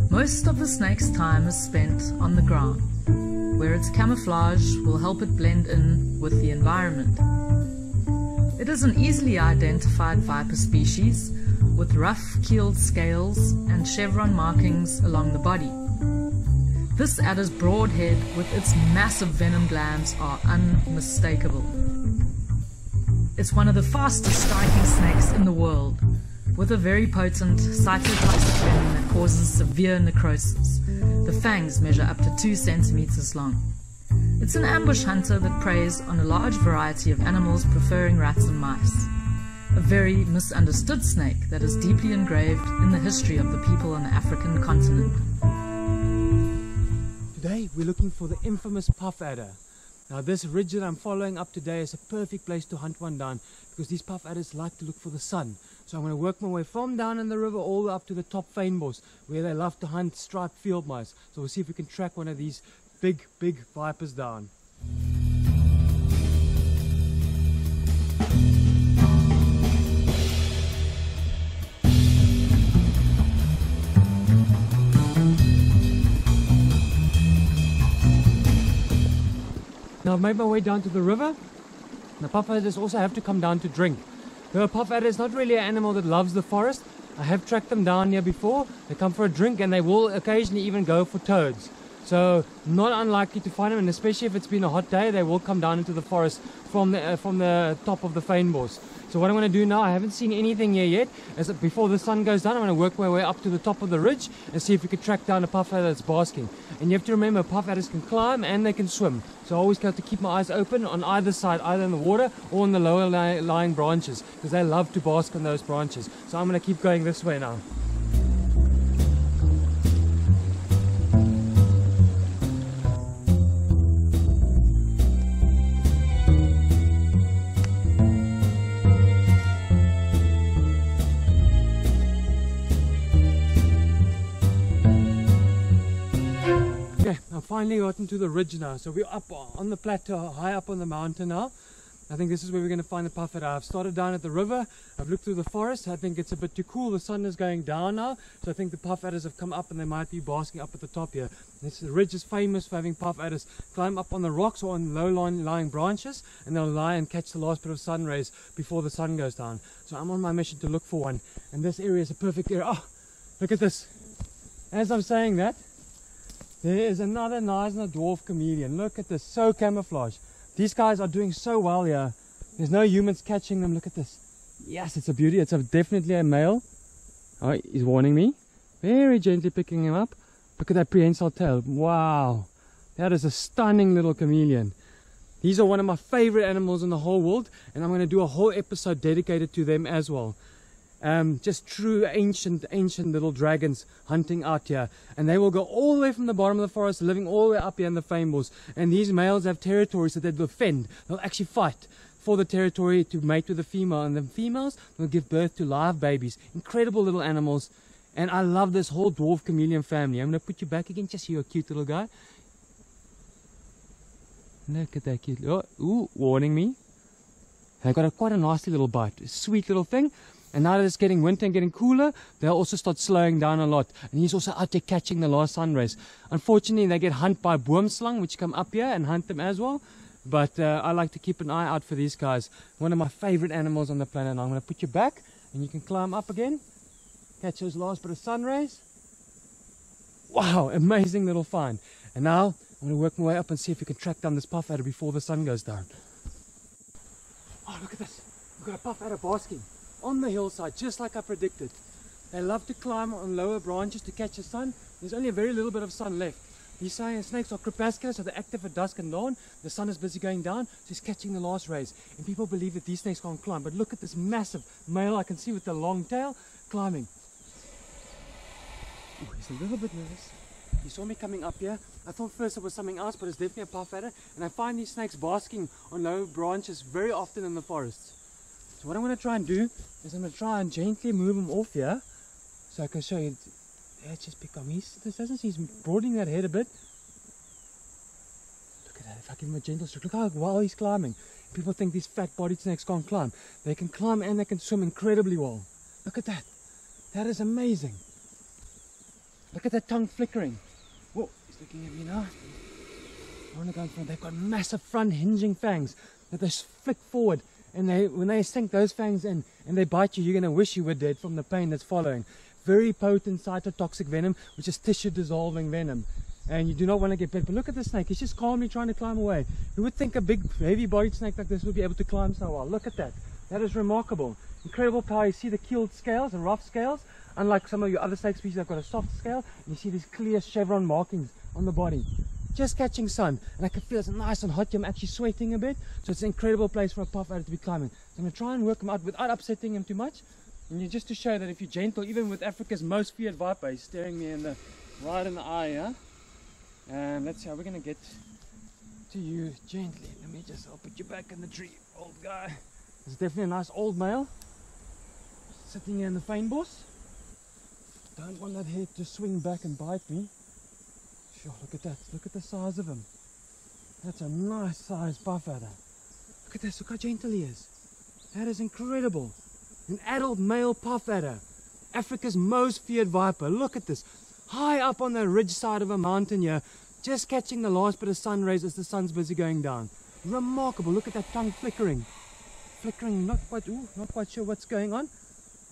Most of the snake's time is spent on the ground, where its camouflage will help it blend in with the environment. It is an easily identified viper species with rough keeled scales and chevron markings along the body. This adder's broad head with its massive venom glands are unmistakable. It's one of the fastest striking snakes in the world, with a very potent cytotoxic venom that causes severe necrosis. The fangs measure up to 2 centimeters long. It's an ambush hunter that preys on a large variety of animals, preferring rats and mice. A very misunderstood snake that is deeply engraved in the history of the people on the African continent. Today we're looking for the infamous puff adder. Now this ridge that I'm following up today is a perfect place to hunt one down, because these puff adders like to look for the sun. So I'm going to work my way from down in the river all the way up to the top fynbos, where they love to hunt striped field mice. So we'll see if we can track one of these big vipers down. Now I've made my way down to the river. The puff adders also have to come down to drink. Though a puff adder is not really an animal that loves the forest, I have tracked them down here before. They come for a drink, and they will occasionally even go for toads. So not unlikely to find them, and especially if it's been a hot day, they will come down into the forest from the top of the fynbos. So what I'm going to do now, I haven't seen anything here yet, is that before the sun goes down, I'm going to work my way up to the top of the ridge and see if we can track down a puff adder that's basking. And you have to remember, puff adders can climb and they can swim. So I always have to keep my eyes open on either side, either in the water or in the lower lying branches, because they love to bask on those branches. So I'm going to keep going this way now. I've finally gotten to the ridge now, so we're up on the plateau, high up on the mountain now. I think this is where we're going to find the puff adder. I've started down at the river, I've looked through the forest. I think it's a bit too cool, the sun is going down now, so I think the puff adders have come up and they might be basking up at the top here. The ridge is famous for having puff adders climb up on the rocks or on low lying branches, and they'll lie and catch the last bit of sun rays before the sun goes down. So I'm on my mission to look for one, and this area is a perfect area. Oh, look at this. As I'm saying that, there is another Knysna dwarf chameleon. Look at this, so camouflaged. These guys are doing so well here. There's no humans catching them. Look at this. Yes, it's a beauty. It's definitely a male. Oh, he's warning me. Very gently picking him up. Look at that prehensile tail. Wow. That is a stunning little chameleon. These are one of my favorite animals in the whole world, and I'm going to do a whole episode dedicated to them as well. Just true ancient little dragons hunting out here, and they will go all the way from the bottom of the forest, living all the way up here in the fynbos. And these males have territories that they defend. They'll actually fight for the territory to mate with the female, and the females will give birth to live babies. Incredible little animals, and I love this whole dwarf chameleon family. I'm going to put you back again, just so you're a cute little guy. Look at that cute. Oh, ooh, warning me. They got quite a nasty little bite, a sweet little thing. And now that it's getting winter and getting cooler, they'll also start slowing down a lot. And he's also out there catching the last sun rays. Unfortunately, they get hunted by boomslang, which come up here and hunt them as well. But I like to keep an eye out for these guys. One of my favorite animals on the planet. Now I'm going to put you back, and you can climb up again. Catch those last bit of sun rays. Wow, amazing little find. And now I'm going to work my way up and see if we can track down this puff adder before the sun goes down. Oh, look at this. We've got a puff adder basking on the hillside, just like I predicted. They love to climb on lower branches to catch the sun. There's only a very little bit of sun left. These snakes are crepuscular, so they're active at dusk and dawn. The sun is busy going down, so he's catching the last rays. And people believe that these snakes can't climb, but look at this massive male I can see with the long tail climbing. Ooh, he's a little bit nervous. He saw me coming up here. I thought first it was something else, but it's definitely a puff adder. And I find these snakes basking on low branches very often in the forests. So what I'm going to try and do is I'm going to try and gently move him off here, so I can show you. Let's just pick him. He's broadening that head a bit. Look at that. If I give him a gentle stroke, look how well he's climbing. People think these fat-bodied snakes can't climb. They can climb and they can swim incredibly well. Look at that. That is amazing. Look at that tongue flickering. Whoa, he's looking at me now. I want to go in front. They've got massive front hinging fangs that they flick forward. And when they sink those fangs in and they bite you, you're going to wish you were dead from the pain that's following. Very potent cytotoxic venom, which is tissue dissolving venom. and you do not want to get bit. But look at the snake, he's just calmly trying to climb away. You would think a big heavy bodied snake like this would be able to climb so well. Look at that. That is remarkable. Incredible power. You see the keeled scales and rough scales, unlike some of your other snake species that have got a soft scale. And you see these clear chevron markings on the body. Just catching sun, and I can feel it's nice and hot here. I'm actually sweating a bit, so it's an incredible place for a puff adder to be climbing. So I'm going to try and work him out without upsetting him too much. And just to show that if you're gentle, even with Africa's most feared viper, he's staring me right in the eye, yeah? And let's see how we're going to get to you gently. I'll put you back in the tree, old guy. It's definitely a nice old male, sitting here in the fynbos. Don't want that head to swing back and bite me. Sure, look at that, look at the size of him. That's a nice sized puff adder. Look at this, look how gentle he is. That is incredible. An adult male puff adder, Africa's most feared viper. Look at this, high up on the ridge side of a mountain here, just catching the last bit of sun rays as the sun's busy going down. Remarkable. Look at that tongue flickering, not quite sure what's going on.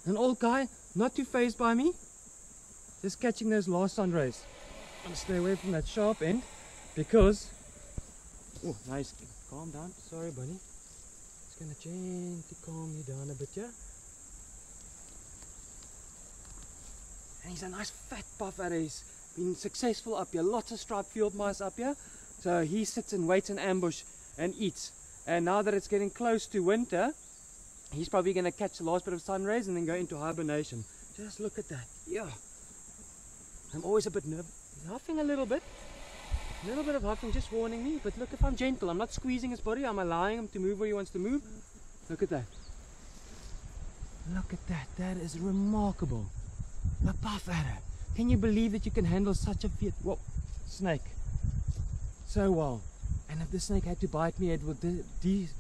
An old guy, not too fazed by me, just catching those last sun rays. I'm gonna stay away from that sharp end because, oh, nice, calm down, sorry buddy. It's gonna gently calm you down a bit, yeah? And he's a nice fat puff adder. He's been successful up here. Lots of striped field mice up here. So he sits and waits in ambush and eats. And now that it's getting close to winter, he's probably going to catch the last bit of sun rays and then go into hibernation. Just look at that. Yeah. I'm always a bit nervous. He's huffing a little bit. A little bit of huffing, just warning me. But look, if I'm gentle, I'm not squeezing his body. I'm allowing him to move where he wants to move. Look at that. Look at that. That is remarkable. A puff adder. Can you believe that you can handle such a snake so well? And if the snake had to bite me, it would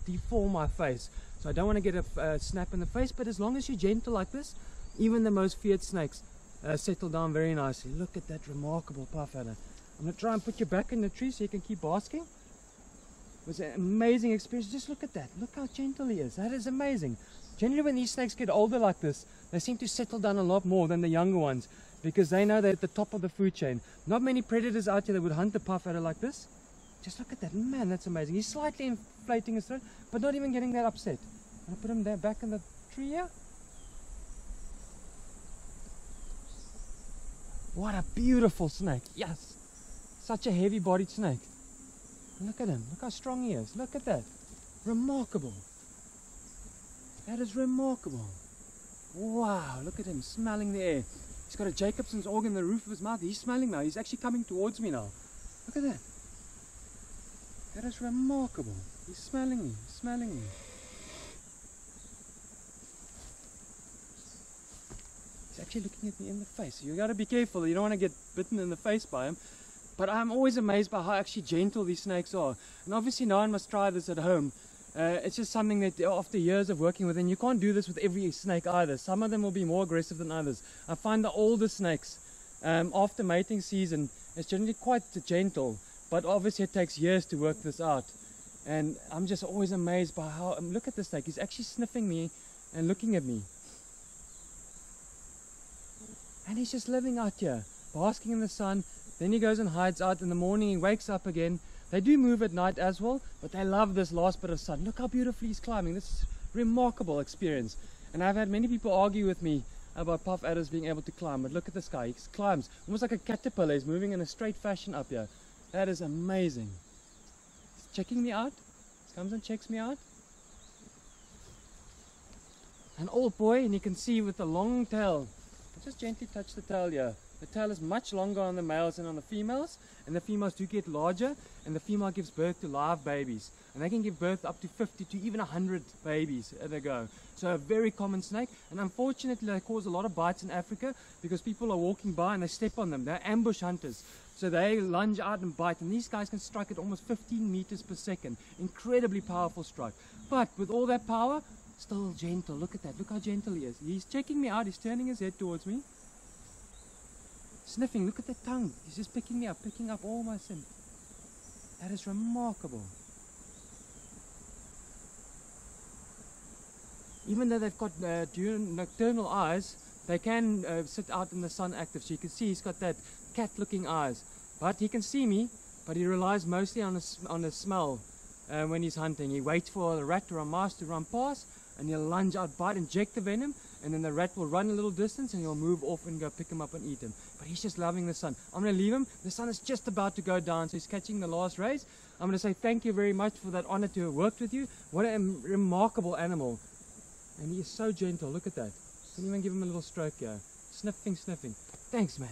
deform my face. So I don't want to get a snap in the face, but as long as you're gentle like this, even the most feared snakes settle down very nicely. Look at that remarkable puff adder. I'm going to try and put you back in the tree so you can keep basking. It was an amazing experience. Just look at that. Look how gentle he is. That is amazing. Generally when these snakes get older like this, they seem to settle down a lot more than the younger ones because they know they're at the top of the food chain. Not many predators out here that would hunt a puff adder like this. Just look at that. Man, that's amazing. He's slightly inflating his throat, but not even getting that upset. I'm going to put him there back in the tree here. What a beautiful snake. Yes. Such a heavy-bodied snake. Look at him. Look how strong he is. Look at that. Remarkable. That is remarkable. Wow, look at him smelling the air. He's got a Jacobson's organ in the roof of his mouth. He's smelling now. He's actually coming towards me now. Look at that. That is remarkable. He's smelling me. He's smelling me. He's actually looking at me in the face. You got to be careful. You don't want to get bitten in the face by him. But I'm always amazed by how actually gentle these snakes are. And obviously no one must try this at home. It's just something that after years of working with them, you can't do this with every snake either. Some of them will be more aggressive than others. I find the older snakes, after mating season, it's generally quite gentle. But obviously it takes years to work this out. And I'm just always amazed by how, look at this snake, he's actually sniffing me and looking at me. And he's just living out here, basking in the sun. Then he goes and hides out. In the morning he wakes up again. They do move at night as well, but they love this last bit of sun. Look how beautifully he's climbing. This is a remarkable experience. And I've had many people argue with me about puff adders being able to climb, but look at this guy. He climbs almost like a caterpillar. He's moving in a straight fashion up here. That is amazing. He's checking me out. He comes and checks me out. An old boy, and you can see with the long tail. I'll just gently touch the tail here. The tail is much longer on the males than on the females, and the females do get larger, and the female gives birth to live babies, and they can give birth up to 50 to even 100 babies at a go. So a very common snake, and unfortunately they cause a lot of bites in Africa because people are walking by and they step on them. They're ambush hunters, so they lunge out and bite, and these guys can strike at almost 15 meters per second. Incredibly powerful strike, but with all that power, still gentle. Look at that. Look how gentle he is. He's checking me out. He's turning his head towards me. Sniffing, look at the tongue. He's just picking up all my scent. That is remarkable. Even though they've got nocturnal eyes, they can sit out in the sun active. So you can see he's got that cat-looking eyes. But he can see me, but he relies mostly on the smell when he's hunting. He waits for a rat or a mouse to run past, and he'll lunge out, bite, inject the venom, and then the rat will run a little distance and he'll move off and go pick him up and eat him. But he's just loving the sun. I'm going to leave him. The sun is just about to go down, so he's catching the last rays. I'm going to say thank you very much for that honor to have worked with you. What a remarkable animal. And he is so gentle. Look at that. Can even give him a little stroke here. Sniffing, sniffing. Thanks, man.